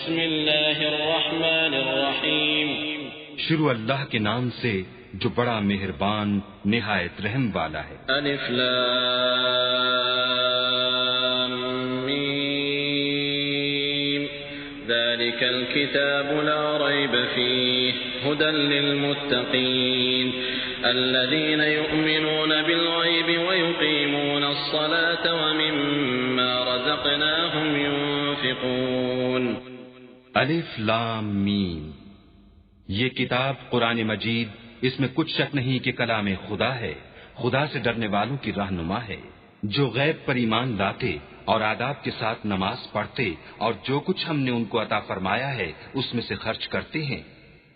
بسم اللہ الرحمن الرحیم شروع اللہ کے نام سے جو بڑا مہربان نہایت رحم والا ہے۔ الف لام میم ذلك الكتاب لا ريب فيه هدى للمتقين الذين يؤمنون بالغيب ويقيمون الصلاة ومما رزقناهم ينفقون۔ الف لام میم، یہ کتاب قرآن مجید، اس میں کچھ شک نہیں کہ کلام خدا ہے، خدا سے ڈرنے والوں کی رہنما ہے، جو غیب پر ایمان لاتے اور آداب کے ساتھ نماز پڑھتے اور جو کچھ ہم نے ان کو عطا فرمایا ہے اس میں سے خرچ کرتے ہیں۔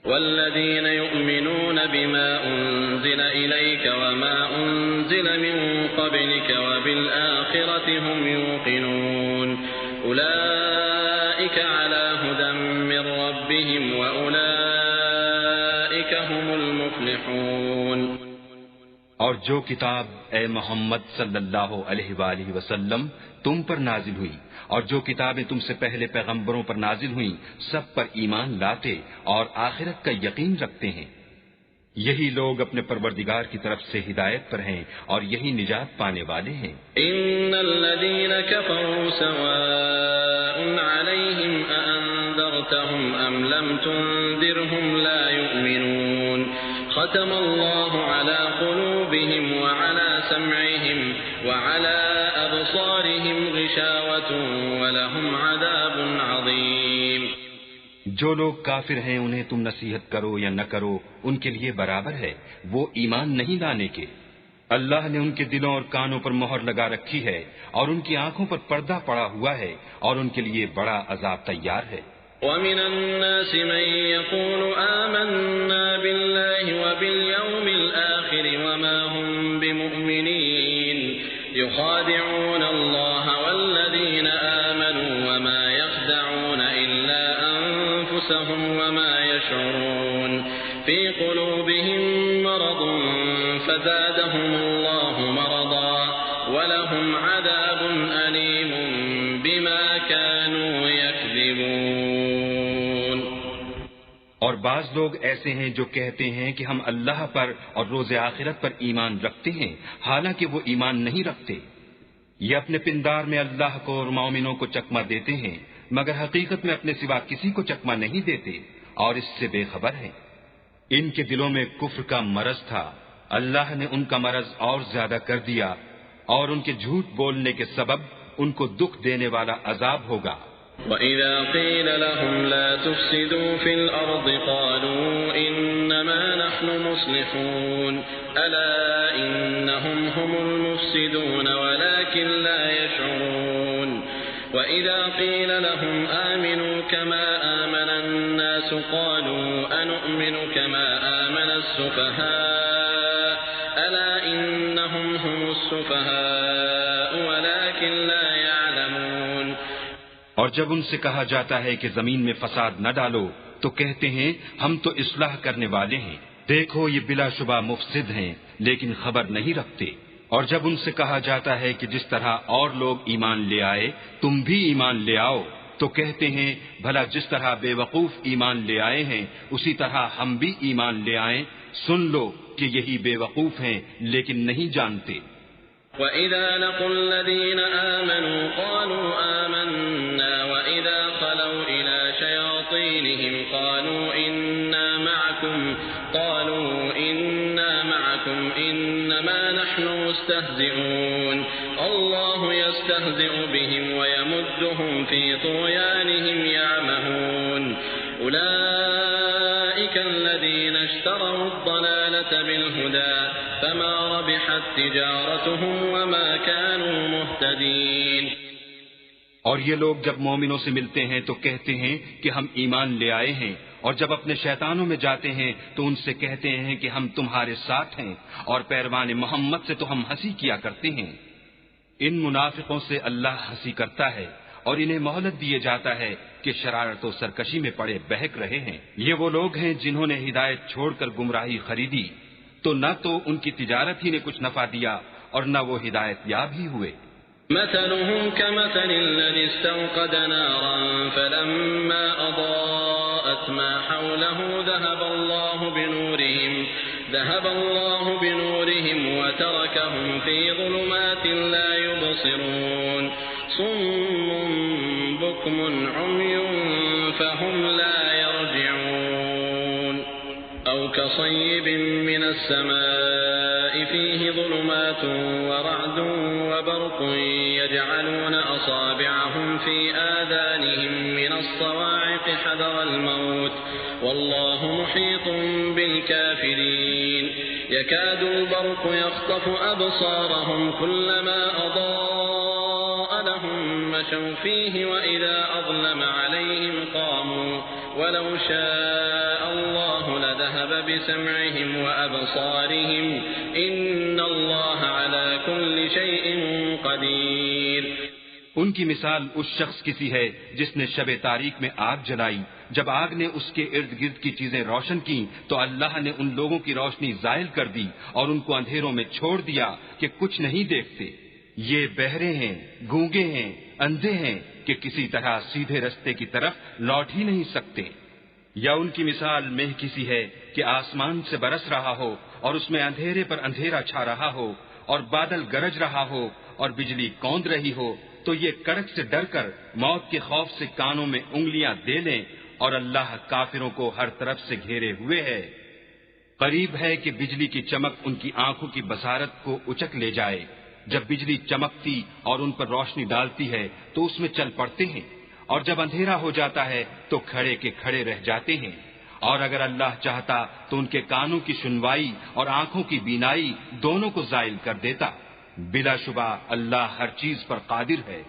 والذين يؤمنون بما أنزل إليك وما أنزل من قبلك وبالآخرة هم يوقنون أولئك على هدى من ربهم وأولئك هم المفلحون۔ اور جو کتاب اے محمد صلی اللہ علیہ وآلہ وسلم تم پر نازل ہوئی اور جو کتابیں تم سے پہلے پیغمبروں پر نازل ہوئیں سب پر ایمان لاتے اور آخرت کا یقین رکھتے ہیں، یہی لوگ اپنے پروردگار کی طرف سے ہدایت پر ہیں اور یہی نجات پانے والے ہیں۔ ان الذين كفروا سواء عليهم أأنذرتهم أم لم تنذرهم لا يؤمنون ختم الله على قلوبهم وعلى سمعهم وعلى أبصارهم غشاوة ولهم عذاب عظيم۔ جو لوگ کافر ہیں انہیں تم نصیحت کرو یا نہ کرو ان کے لیے برابر ہے، وہ ایمان نہیں لانے کے۔ اللہ نے ان کے دلوں اور کانوں پر مہر لگا رکھی ہے اور ان کی آنکھوں پر پردہ پڑا ہوا ہے اور ان کے لیے بڑا عذاب تیار ہے۔ وَمِنَ النَّاسِ مَن يَقُولُ آمَنَّا بِاللَّهِ وَبِالْيَوْمِ الْآخِرِ وَمَا هُم بِمُؤْمِنِينَ يُخَادِعُونَ اللَّهَ وَالَّذِينَ آمَنُوا وَمَا يَخْدَعُونَ إِلَّا أَنفُسَهُمْ وَمَا يَشْعُرُونَ فِي قُلُوبِهِم مَّرَضٌ فَزَادَهُمُ اللَّهُ مَرَضًا وَلَهُمْ عَذَابٌ أَلِيمٌ بِمَا كَانُوا يَكْذِبُونَ۔ اور بعض لوگ ایسے ہیں جو کہتے ہیں کہ ہم اللہ پر اور روز آخرت پر ایمان رکھتے ہیں، حالانکہ وہ ایمان نہیں رکھتے۔ یہ اپنے پندار میں اللہ کو اور مومنوں کو چکمہ دیتے ہیں، مگر حقیقت میں اپنے سوا کسی کو چکمہ نہیں دیتے اور اس سے بے خبر ہیں۔ ان کے دلوں میں کفر کا مرض تھا، اللہ نے ان کا مرض اور زیادہ کر دیا اور ان کے جھوٹ بولنے کے سبب ان کو دکھ دینے والا عذاب ہوگا۔ وَإِذَا قِيلَ لَهُمْ لَا تُفْسِدُوا فِي الْأَرْضِ قَالُوا إِنَّمَا نَحْنُ مُصْلِحُونَ أَلَا إِنَّهُمْ هُمُ الْمُفْسِدُونَ وَلَكِنْ لَا يَشْعُرُونَ وَإِذَا قِيلَ لَهُمْ آمِنُوا كَمَا آمَنَ النَّاسُ قَالُوا أَنُؤْمِنُ كَمَا آمَنَ السُّفَهَاءُ أَلَا إِنَّهُمْ هُمُ السُّفَهَاءُ وَلَكِنْ لَا يَعْلَمُونَ۔ اور جب ان سے کہا جاتا ہے کہ زمین میں فساد نہ ڈالو تو کہتے ہیں ہم تو اصلاح کرنے والے ہیں، دیکھو یہ بلا شبہ مفسد ہیں لیکن خبر نہیں رکھتے۔ اور جب ان سے کہا جاتا ہے کہ جس طرح اور لوگ ایمان لے آئے تم بھی ایمان لے آؤ تو کہتے ہیں بھلا جس طرح بے وقوف ایمان لے آئے ہیں اسی طرح ہم بھی ایمان لے آئیں، سن لو کہ یہی بے وقوف ہیں لیکن نہیں جانتے۔ وَإِذَا لَقُوا الَّذِينَ آمَنُوا قَالُوا آمَنَّا وَإِذَا خَلَوْا إِلَى شَيَاطِينِهِمْ قَالُوا إِنَّا مَعَكُمْ إِنَّمَا نَحْنُ مُسْتَهْزِئُونَ اللَّهُ يَسْتَهْزِئُ بِهِمْ وَيَمُدُّهُمْ فِي طُغْيَانِهِمْ يَعْمَهُونَ أُولَئِكَ الَّذِينَ اشْتَرَوُا الضَّلَالَةَ بِالْهُدَى فَمَا رَبِحَتْ تِجَارَتُهُمْ وَمَا كَانُوا مُهْتَدِينَ۔ اور یہ لوگ جب مومنوں سے ملتے ہیں تو کہتے ہیں کہ ہم ایمان لے آئے ہیں، اور جب اپنے شیطانوں میں جاتے ہیں تو ان سے کہتے ہیں کہ ہم تمہارے ساتھ ہیں، اور پیروان محمد سے تو ہم ہنسی کیا کرتے ہیں۔ ان منافقوں سے اللہ ہنسی کرتا ہے اور انہیں مہلت دیے جاتا ہے کہ شرارت و سرکشی میں پڑے بہک رہے ہیں۔ یہ وہ لوگ ہیں جنہوں نے ہدایت چھوڑ کر گمراہی خریدی، تو نہ تو ان کی تجارت ہی نے کچھ نفع دیا اور نہ وہ ہدایت یاب ہی ہوئے۔ مثلهم كمثل الذي استوقد نارا فلما وأبصرت ما حوله ذهب الله بنورهم وتركهم في ظلمات لا يبصرون صم بكم عمي فهم لا يرجعون أو كصيب من السماء فيه ظلمات ورعد وبرق يجعلون أصابعهم في آذانهم من الصواعق حذر الموت والله محيط بالكافرين يكاد البرق يخطف أبصارهم كلما أضاء لهم مشوا فيه وإذا أظلم عليهم قاموا ولو شاء الله لذهب بسمعهم وأبصارهم إن الله على كل شيء قدير. ان کی مثال اس شخص کی سی ہے جس نے شب تاریک میں آگ جلائی. جب آگ نے اس کے ارد گرد کی چیزیں روشن کی تو اللہ نے ان لوگوں کی روشنی زائل کر دی اور ان کو اندھیروں میں چھوڑ دیا کہ کچھ نہیں دیکھتے. یہ بہرے ہیں، گونگے ہیں، اندھے ہیں کہ کسی طرح سیدھے رستے کی طرف لوٹ ہی نہیں سکتے. یا ان کی مثال مہ کی سی ہے کہ آسمان سے برس رہا ہو اور اس میں اندھیرے پر اندھیرا چھا رہا ہو اور بادل گرج رہا ہو اور بجلی کوند رہی ہو تو یہ کڑک سے ڈر کر موت کے خوف سے کانوں میں انگلیاں دے لیں اور اللہ کافروں کو ہر طرف سے گھیرے ہوئے ہے. قریب ہے کہ بجلی کی چمک ان کی آنکھوں کی بصارت کو اچک لے جائے. جب بجلی چمکتی اور ان پر روشنی ڈالتی ہے تو اس میں چل پڑتے ہیں اور جب اندھیرا ہو جاتا ہے تو کھڑے کے کھڑے رہ جاتے ہیں. اور اگر اللہ چاہتا تو ان کے کانوں کی سنوائی اور آنکھوں کی بینائی دونوں کو زائل کر دیتا. بلا شبہ اللہ ہر چیز پر قادر ہے.